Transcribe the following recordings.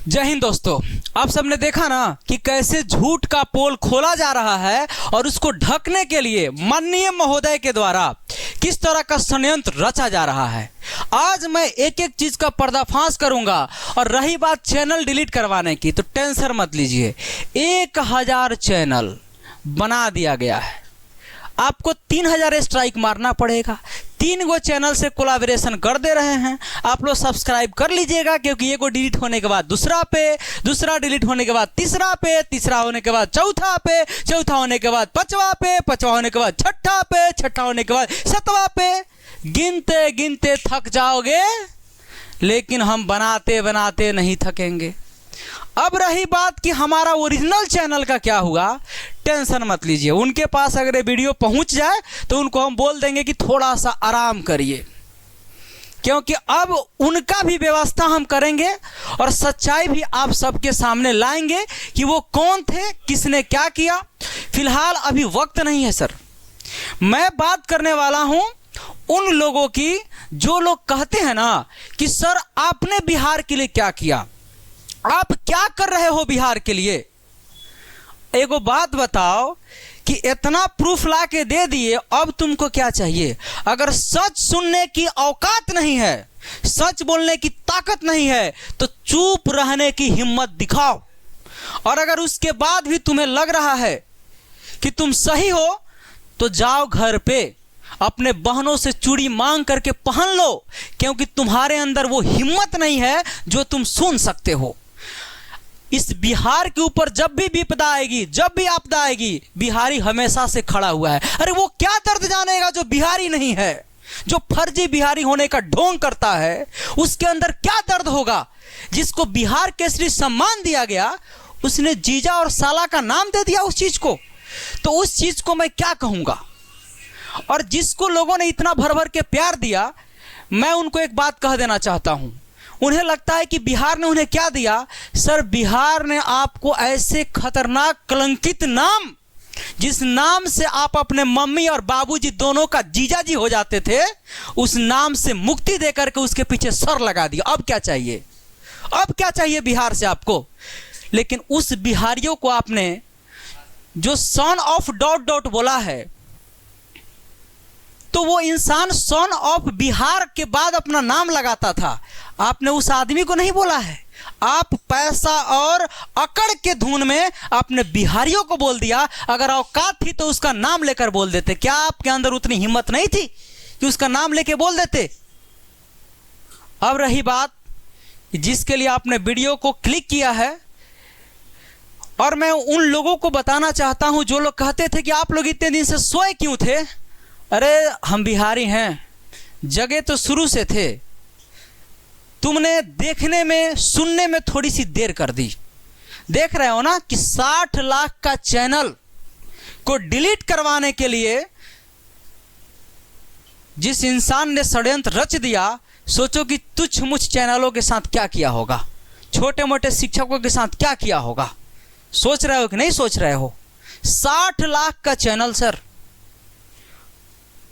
जय हिंद दोस्तों। आप सबने देखा ना कि कैसे झूठ का पोल खोला जा रहा है और उसको ढकने के लिए माननीय महोदय के द्वारा किस तरह का षड्यंत्र रचा जा रहा है। आज मैं एक एक चीज का पर्दाफाश करूंगा। और रही बात चैनल डिलीट करवाने की, तो टेंशन मत लीजिए, 1000 चैनल बना दिया गया है। आपको 3000 स्ट्राइक मारना पड़ेगा। 3 गो चैनल से कोलैबोरेशन कर दे रहे हैं। आप लोग सब्सक्राइब कर लीजिएगा, क्योंकि ये को डिलीट होने के बाद दूसरा पे, दूसरा डिलीट होने के बाद तीसरा पे, तीसरा होने के बाद चौथा पे, चौथा होने के बाद पांचवा पे, पांचवा होने के बाद छठा पे, छठा होने के बाद सातवां पे। गिनते गिनते थक जाओगे, लेकिन हम बनाते बनाते नहीं थकेंगे। अब रही बात कि हमारा ओरिजिनल चैनल का क्या हुआ, टेंशन मत लीजिए। उनके पास अगर ये वीडियो पहुंच जाए तो उनको हम बोल देंगे कि थोड़ा सा आराम करिए, क्योंकि अब उनका भी व्यवस्था हम करेंगे और सच्चाई भी आप सबके सामने लाएंगे कि वो कौन थे, किसने क्या किया। फिलहाल अभी वक्त नहीं है सर। मैं बात करने वाला हूं उन लोगों की जो लोग कहते हैं ना कि सर आपने बिहार के लिए क्या किया, आप क्या कर रहे हो बिहार के लिए। एगो बात बताओ कि इतना प्रूफ ला के दे दिए, अब तुमको क्या चाहिए। अगर सच सुनने की औकात नहीं है, सच बोलने की ताकत नहीं है, तो चुप रहने की हिम्मत दिखाओ। और अगर उसके बाद भी तुम्हें लग रहा है कि तुम सही हो, तो जाओ घर पे अपने बहनों से चूड़ी मांग करके पहन लो, क्योंकि तुम्हारे अंदर वो हिम्मत नहीं है जो तुम सुन सकते हो। इस बिहार के ऊपर जब भी विपदा आएगी, जब भी आपदा आएगी, बिहारी हमेशा से खड़ा हुआ है। अरे वो क्या दर्द जानेगा जो बिहारी नहीं है, जो फर्जी बिहारी होने का ढोंग करता है। उसके अंदर क्या दर्द होगा। जिसको बिहार केसरी सम्मान दिया गया, उसने जीजा और साला का नाम दे दिया उस चीज को, तो उस चीज को मैं क्या कहूंगा। और जिसको लोगों ने इतना भर भर के प्यार दिया, मैं उनको एक बात कह देना चाहता हूं। उन्हें लगता है कि बिहार ने उन्हें क्या दिया। सर बिहार ने आपको ऐसे खतरनाक कलंकित नाम, जिस नाम से आप अपने मम्मी और बाबूजी दोनों का जीजा जी हो जाते थे, उस नाम से मुक्ति देकर के उसके पीछे सर लगा दिया। अब क्या चाहिए, अब क्या चाहिए बिहार से आपको। लेकिन उस बिहारियों को आपने जो सन ऑफ डॉट डॉट बोला है, तो वो इंसान सन ऑफ बिहार के बाद अपना नाम लगाता था। आपने उस आदमी को नहीं बोला है। आप पैसा और अकड़ के धुन में आपने बिहारियों को बोल दिया। अगर औकात थी तो उसका नाम लेकर बोल देते। क्या आपके अंदर उतनी हिम्मत नहीं थी कि उसका नाम लेके बोल देते। अब रही बात जिसके लिए आपने वीडियो को क्लिक किया है, और मैं उन लोगों को बताना चाहता हूं जो लोग कहते थे कि आप लोग इतने दिन से सोए क्यों थे। अरे हम बिहारी हैं, जगे तो शुरू से थे। तुमने देखने में, सुनने में थोड़ी सी देर कर दी। देख रहे हो ना कि 60 लाख का चैनल को डिलीट करवाने के लिए जिस इंसान ने षड्यंत्र रच दिया, सोचो कि तुच्छ मुच्छ चैनलों के साथ क्या किया होगा, छोटे मोटे शिक्षकों के साथ क्या किया होगा। सोच रहे हो कि नहीं सोच रहे हो। 60 लाख का चैनल सर,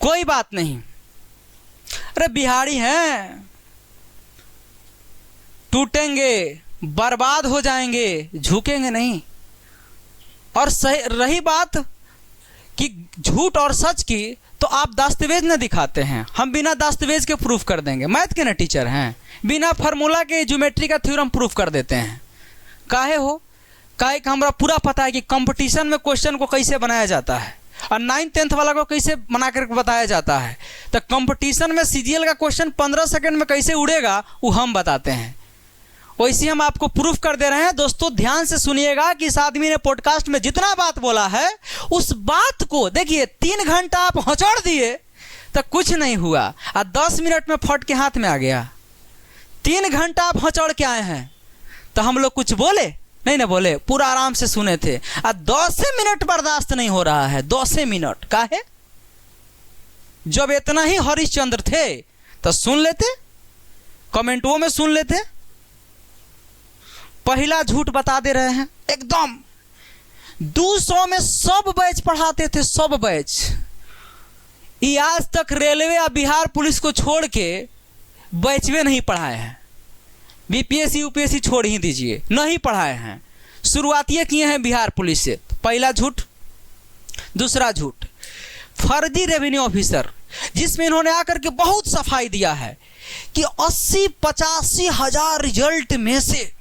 कोई बात नहीं। अरे बिहारी हैं, टूटेंगे, बर्बाद हो जाएंगे, झुकेंगे नहीं। और सही रही बात कि झूठ और सच की, तो आप दस्तावेज न दिखाते हैं, हम बिना दस्तावेज के प्रूफ कर देंगे। मैथ के ना टीचर हैं, बिना फार्मूला के ज्योमेट्री का थ्योरम प्रूफ कर देते हैं। काहे हो, काहे का हमरा पूरा पता है कि कंपटीशन में क्वेश्चन को कैसे बनाया जाता है और 9th 10th वाला को कैसे बना कर बताया जाता है। तो कंपटीशन में सीजीएल का क्वेश्चन 15 सेकंड में कैसे उड़ेगा, वो हम बताते हैं। वैसे हम आपको प्रूफ कर दे रहे हैं। दोस्तों ध्यान से सुनिएगा कि इस आदमी ने पॉडकास्ट में जितना बात बोला है, उस बात को देखिए। 3 घंटा आप हचड़ दिए तो कुछ नहीं हुआ, और 10 मिनट में फट के हाथ में आ गया। 3 घंटा आप हचड़ के आए हैं, तो हम लोग कुछ बोले नहीं ना बोले, पूरा आराम से सुने थे। और 10 मिनट बर्दाश्त नहीं हो रहा है। 10 मिनट का है। जब इतना ही हरिश्चंद्र थे तो सुन लेते, कमेंटों में सुन लेते। पहला झूठ बता दे रहे हैं एकदम। 200 में सब बैच पढ़ाते थे, सब बैच। ये आज तक रेलवे या बिहार पुलिस को छोड़ के बैचवे नहीं पढ़ाए हैं। बीपीएससी यूपीएससी छोड़ ही दीजिए, नहीं पढ़ाए हैं, शुरुआतियाँ किए हैं बिहार पुलिस से। पहला झूठ। दूसरा झूठ, फर्जी रेवेन्यू ऑफिसर, जिसमें इन्होंने आकर के बहुत सफाई दिया है कि 80-85 हज़ार रिजल्ट में से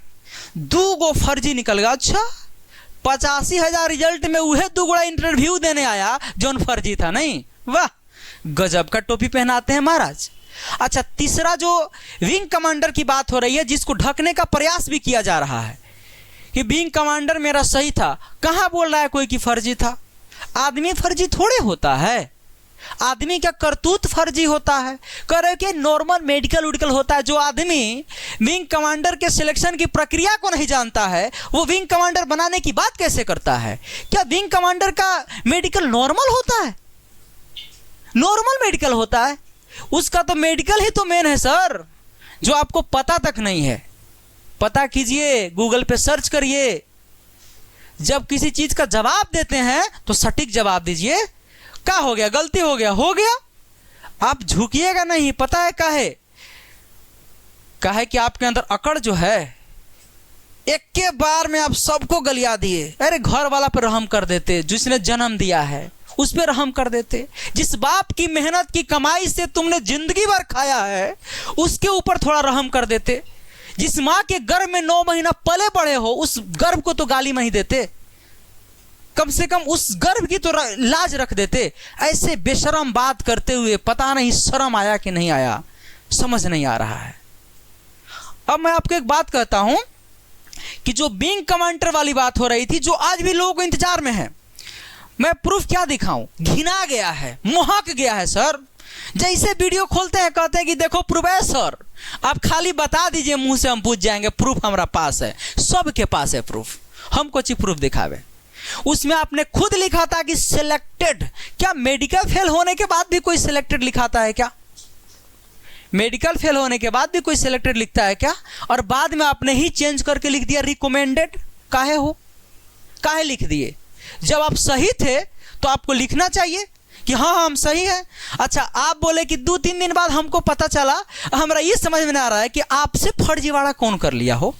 2 गो फर्जी निकल गया। अच्छा, 85 हज़ार रिजल्ट में वह 2 गुणा इंटरव्यू देने आया जो फर्जी था। नहीं, वाह, गजब का टोपी पहनाते हैं महाराज। अच्छा, तीसरा जो विंग कमांडर की बात हो रही है, जिसको ढकने का प्रयास भी किया जा रहा है कि विंग कमांडर मेरा सही था। कहाँ बोल रहा है कोई कि फर्जी था? आदमी फर्जी थोड़े होता है, आदमी का करतूत फर्जी होता है। कह रहे कि नॉर्मल मेडिकल उडिकल होता है। जो आदमी विंग कमांडर के सिलेक्शन की प्रक्रिया को नहीं जानता है, वो विंग कमांडर बनाने की बात कैसे करता है? क्या विंग कमांडर का मेडिकल नॉर्मल होता है? नॉर्मल मेडिकल होता है? उसका तो मेडिकल ही तो मेन है सर, जो आपको पता तक नहीं है। पता कीजिए, गूगल पे सर्च करिए। जब किसी चीज का जवाब देते हैं तो सटीक जवाब दीजिए। क्या हो गया? गलती हो गया, हो गया, आप झुकिएगा नहीं। पता है काहे कि आपके अंदर अकड़ जो है, एक के बार में आप सबको गलिया दिए। अरे घर वाला पर रहम कर देते, जिसने जन्म दिया है उस पर रहम कर देते। जिस बाप की मेहनत की कमाई से तुमने जिंदगी भर खाया है, उसके ऊपर थोड़ा रहम कर देते। जिस माँ के गर्भ में 9 महीना पले बड़े हो, उस गर्भ को तो गाली नहीं देते, कम से कम उस गर्भ की तो लाज रख देते। ऐसे बेशरम बात करते हुए पता नहीं शर्म आया कि नहीं आया, समझ नहीं आ रहा है। अब मैं आपको एक बात कहता हूं कि जो विंग कमांडर वाली बात हो रही थी, जो आज भी लोगों को इंतजार में है, मैं प्रूफ क्या दिखाऊं? घिना गया है, मुहक गया है सर। जैसे वीडियो खोलते हैं कहते हैं कि देखो प्रूफ है सर, आप खाली बता दीजिए, मुंह से हम पूछ जाएंगे। प्रूफ हमारा पास है, सबके पास है प्रूफ, हमको चाहिए प्रूफ दिखावे। उसमें आपने खुद लिखा था कि सिलेक्टेड। क्या मेडिकल फेल होने के बाद भी कोई सिलेक्टेड लिखाता है क्या? मेडिकल फेल होने के बाद भी कोई सिलेक्टेड लिखता है क्या? और बाद में आपने ही चेंज करके लिख दिया रिकमेंडेड। काहे हो? काहे लिख दिए? जब आप सही थे तो आपको लिखना चाहिए कि हाँ हम सही हैं। अच्छा, आप बोले कि 2-3 दिन बाद हमको पता चला, हमारा ये समझ में नहीं आ रहा है कि आपसे फर्जीवाड़ा कौन कर लिया हो।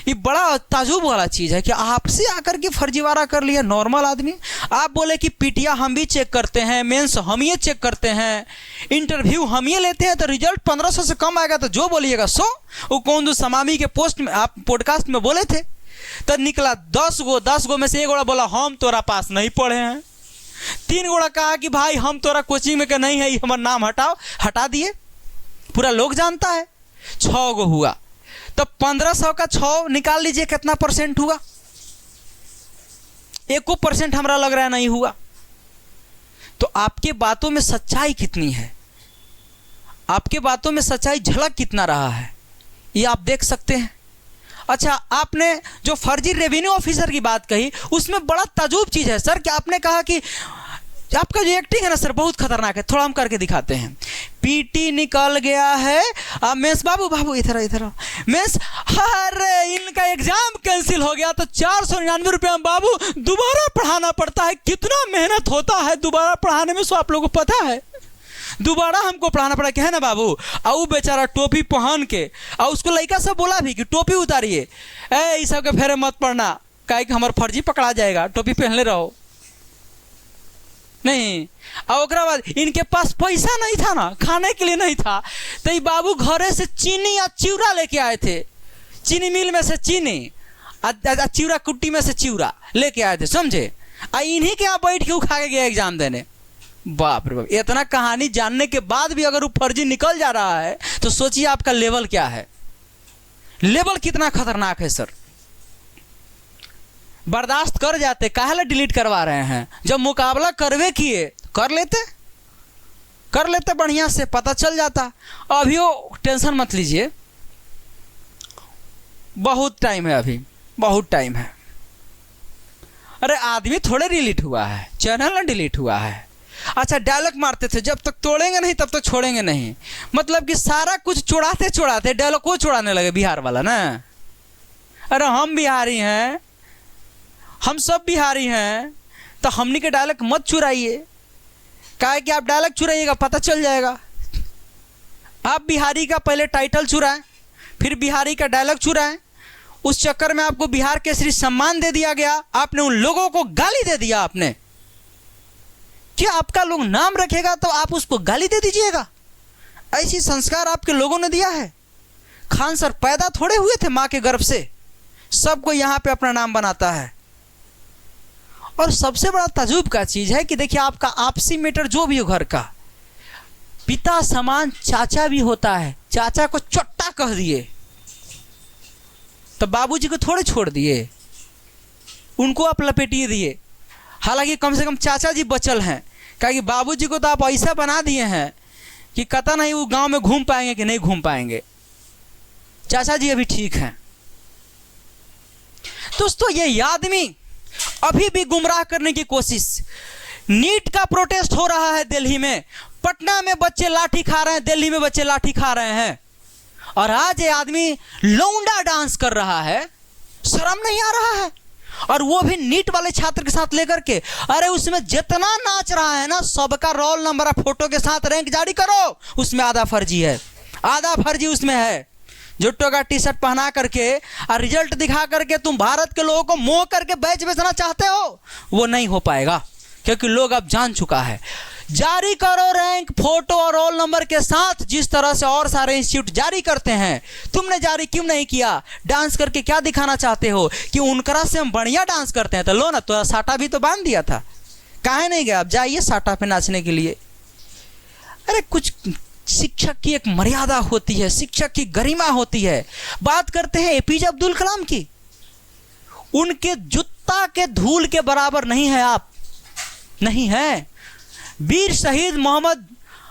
ये बड़ा ताजुब वाला चीज है कि आपसे आकर के फर्जीवाड़ा कर लिया नॉर्मल आदमी। आप बोले कि पीटिया हम भी चेक करते हैं, मेंस हम ये चेक करते हैं, इंटरव्यू हम ये लेते हैं, तो रिजल्ट 1500 से कम आएगा तो जो बोलिएगा सो। वो कौन जो समामी के पोस्ट में आप पॉडकास्ट में बोले थे, तो निकला 10 गो में से 1 गोड़ा बोला हम तोरा पास नहीं पढ़े हैं। 3 गोड़ा कहा कि भाई हम तोरा कोचिंग में का नहीं है, हमारा नाम हटाओ, हटा दिए। पूरा लोग जानता है। 6 गो हुआ तो 1500 का 6 निकाल लीजिए, कितना परसेंट हुआ? 1% हमरा लग रहा है नहीं हुआ। तो आपके बातों में सच्चाई कितनी है, आपके बातों में सच्चाई झलक कितना रहा है, ये आप देख सकते हैं। अच्छा, आपने जो फर्जी रेवेन्यू ऑफिसर की बात कही, उसमें बड़ा ताजुब चीज है सर कि आपने कहा कि आपका जो एक्टिंग है ना सर बहुत खतरनाक है। थोड़ा हम करके दिखाते हैं। पीटी निकल गया है। मेंस बाबू इधर मेंस, अरे इनका एग्जाम कैंसिल हो गया तो 499 रुपया बाबू दोबारा पढ़ाना पड़ता है। कितना मेहनत होता है दोबारा पढ़ाने में, सो आप लोगों को पता है। दोबारा हमको पढ़ाना पड़ा, क्या है ना बाबू। और बेचारा टोपी पहन के, और उसको लड़का सब बोला भी कि टोपी उतारिए, इस सब के फेरे मत पड़ना, काहे कि हमारा फर्जी पकड़ा जाएगा, टोपी पहनले रहो। नहीं, और ओकरा बाद इनके पास पैसा नहीं था ना, खाने के लिए नहीं था, तो ये बाबू घरे से चीनी या चिवड़ा लेके आए थे। चीनी मिल में से चीनी, चिवड़ा कुट्टी में से चिवड़ा लेके आए थे, समझे। इन्हीं के यहाँ बैठ के वो खा के गया एग्जाम देने। बाप रे बाप, इतना कहानी जानने के बाद भी अगर वो फर्जी निकल जा रहा है तो सोचिए आपका लेवल क्या है, लेवल कितना खतरनाक है सर। बर्दाश्त कर जाते, काहे डिलीट करवा रहे हैं? जब मुकाबला करवे किए कर लेते बढ़िया से, पता चल जाता। अभी वो टेंशन मत लीजिए, बहुत टाइम है, अभी बहुत टाइम है। अरे आदमी थोड़े डिलीट हुआ है, चैनल ना डिलीट हुआ है। अच्छा, डायलॉग मारते थे, जब तक तोड़ेंगे नहीं तब तक छोड़ेंगे नहीं। मतलब कि सारा कुछ चुड़ाते डायलॉग को चुड़ाने लगे बिहार वाला ना। अरे हम बिहारी हैं, हम सब बिहारी हैं, तो हमनी के डायलॉग मत चुराइए। काहे कि आप डायलॉग चुराइएगा पता चल जाएगा। आप बिहारी का पहले टाइटल चुराएं, फिर बिहारी का डायलॉग चुराएं, उस चक्कर में आपको बिहार केसरी सम्मान दे दिया गया, आपने उन लोगों को गाली दे दिया। आपने क्या आपका लोग नाम रखेगा तो आप उसको गाली दे दीजिएगा? ऐसी संस्कार आपके लोगों ने दिया है। खान सर पैदा थोड़े हुए थे मां के गर्भ से, सबको यहां पे अपना नाम बनाता है। और सबसे बड़ा ताजुब का चीज है कि देखिए, आपका आपसी मैटर जो भी हो घर का, पिता समान चाचा भी होता है। चाचा को चोट्टा कह दिए तो बाबूजी को थोड़े छोड़ दिए, उनको आप लपेटिए दिए। हालांकि कम से कम चाचा जी बचल हैं, क्योंकि बाबूजी को तो आप ऐसा बना दिए हैं कि कता नहीं वो गांव में घूम पाएंगे कि नहीं घूम पाएंगे। चाचा जी अभी ठीक हैं। दोस्तों, ये आदमी अभी भी गुमराह करने की कोशिश। नीट का प्रोटेस्ट हो रहा है दिल्ली में, पटना में बच्चे लाठी खा रहे हैं, दिल्ली में बच्चे लाठी खा रहे हैं, और आज ये आदमी लौंडा डांस कर रहा है। शर्म नहीं आ रहा है? और वो भी नीट वाले छात्र के साथ लेकर के। अरे उसमें जितना नाच रहा है ना, सबका रोल नंबर और फोटो के साथ रैंक जारी करो, उसमें आधा फर्जी है, आधा फर्जी उसमें है। जुट्टो का टी शर्ट पहना करके और रिजल्ट दिखा करके तुम भारत के लोगों को मोह करके बैच बेचना चाहते हो, वो नहीं हो पाएगा, क्योंकि लोग अब जान चुका है। जारी करो रैंक, फोटो और रोल नंबर के साथ, जिस तरह से और सारे इंस्टीट्यूट जारी करते हैं। तुमने जारी क्यों नहीं किया? डांस करके क्या दिखाना चाहते हो कि उनकरा से हम बढ़िया डांस करते हैं? तो लो ना, तो साटा भी तो बांध दिया था, काहे नहीं गया? अब जाइए साटा पे नाचने के लिए। अरे कुछ शिक्षक की एक मर्यादा होती है, शिक्षक की गरिमा होती है। बात करते हैं एपीजे अब्दुल कलाम की, उनके जूता के धूल के बराबर नहीं है आप, नहीं है। वीर शहीद मोहम्मद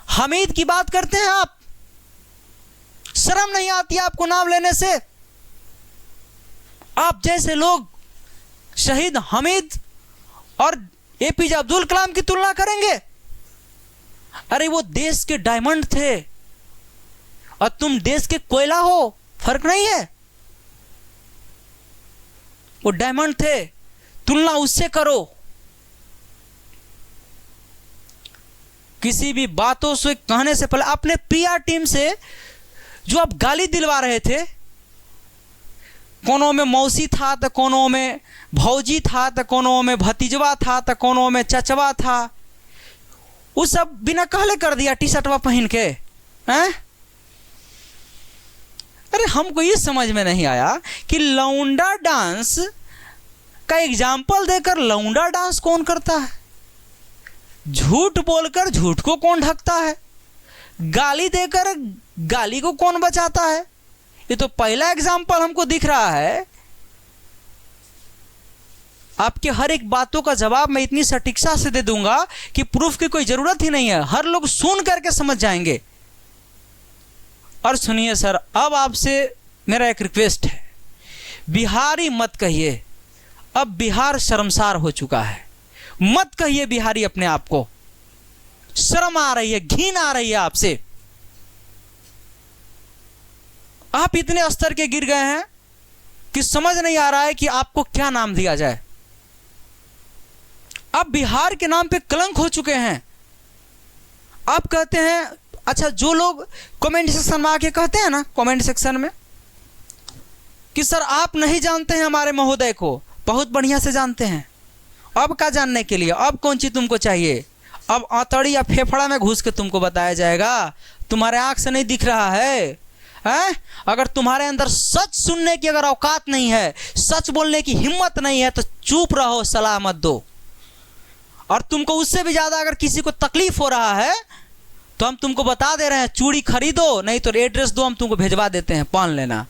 हमीद की बात करते हैं आप, शर्म नहीं आती आपको नाम लेने से? आप जैसे लोग शहीद हमीद और एपीजे अब्दुल कलाम की तुलना करेंगे? अरे वो देश के डायमंड थे और तुम देश के कोयला हो, फर्क नहीं है। वो डायमंड थे, तुलना उससे करो। किसी भी बातों से कहने से पहले अपने पीआर टीम से जो आप गाली दिलवा रहे थे, कोनों में मौसी था तो कोनों में भौजी था तो कोनों में भतीजवा था तो कोनों में चचवा था, वो सब बिना कहले कर दिया टी शर्टवा पहन के, हैं? अरे हमको ये समझ में नहीं आया कि लौंडा डांस का एग्जाम्पल देकर लौंडा डांस कौन करता है? झूठ बोलकर झूठ को कौन ढकता है? गाली देकर गाली को कौन बचाता है? ये तो पहला एग्जाम्पल हमको दिख रहा है। आपके हर एक बातों का जवाब मैं इतनी सटीकता से दे दूंगा कि प्रूफ की कोई जरूरत ही नहीं है, हर लोग सुन करके समझ जाएंगे। और सुनिए सर, अब आपसे मेरा एक रिक्वेस्ट है, बिहारी मत कहिए, अब बिहार शर्मसार हो चुका है। मत कहिए बिहारी अपने आप को, शर्म आ रही है, घिन आ रही है आपसे। आप इतने स्तर के गिर गए हैं कि समझ नहीं आ रहा है कि आपको क्या नाम दिया जाए। आप बिहार के नाम पे कलंक हो चुके हैं। आप कहते हैं, अच्छा जो लोग कमेंट सेक्शन में आके कहते हैं ना, कमेंट सेक्शन में कि सर आप नहीं जानते हैं हमारे महोदय को, बहुत बढ़िया से जानते हैं। अब क्या जानने के लिए? अब कौन चीज तुमको चाहिए? अब आंतड़ी या फेफड़ा में घुस के तुमको बताया जाएगा? तुम्हारे आंख से नहीं दिख रहा है? हैं? अगर तुम्हारे अंदर सच सुनने की अगर औकात नहीं है, सच बोलने की हिम्मत नहीं है, तो चुप रहो, सलाह मत दो। और तुमको उससे भी ज्यादा अगर किसी को तकलीफ हो रहा है तो हम तुमको बता दे रहे हैं, चूड़ी खरीदो, नहीं तो एड्रेस दो, हम तुमको भेजवा देते हैं, पान लेना।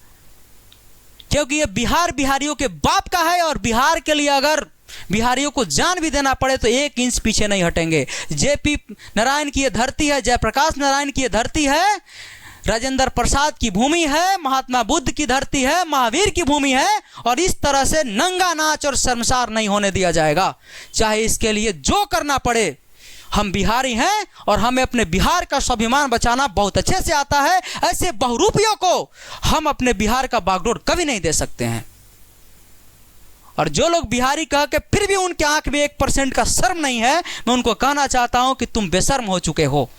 क्योंकि ये बिहार बिहारियों के बाप का है, और बिहार के लिए अगर बिहारियों को जान भी देना पड़े तो 1 इंच पीछे नहीं हटेंगे। जेपी नारायण की ये धरती है, जयप्रकाश नारायण की ये धरती है, राजेंद्र प्रसाद की भूमि है, महात्मा बुद्ध की धरती है, महावीर की भूमि है, और इस तरह से नंगा नाच और शर्मसार नहीं होने दिया जाएगा। चाहे इसके लिए जो करना पड़े। हम बिहारी हैं और हमें अपने बिहार का स्वाभिमान बचाना बहुत अच्छे से आता है। ऐसे बहुरूपियों को हम अपने बिहार का बागडोर कभी नहीं दे सकते हैं। और जो लोग बिहारी कह के फिर भी उनके आंख में 1% का शर्म नहीं है, मैं उनको कहना चाहता हूं कि तुम बेशर्म हो चुके हो।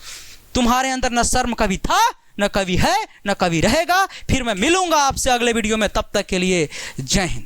तुम्हारे अंदर न शर्म कभी था न कभी है, न कभी रहेगा। फिर मैं मिलूंगा आपसे अगले वीडियो में, तब तक के लिए जय हिंद।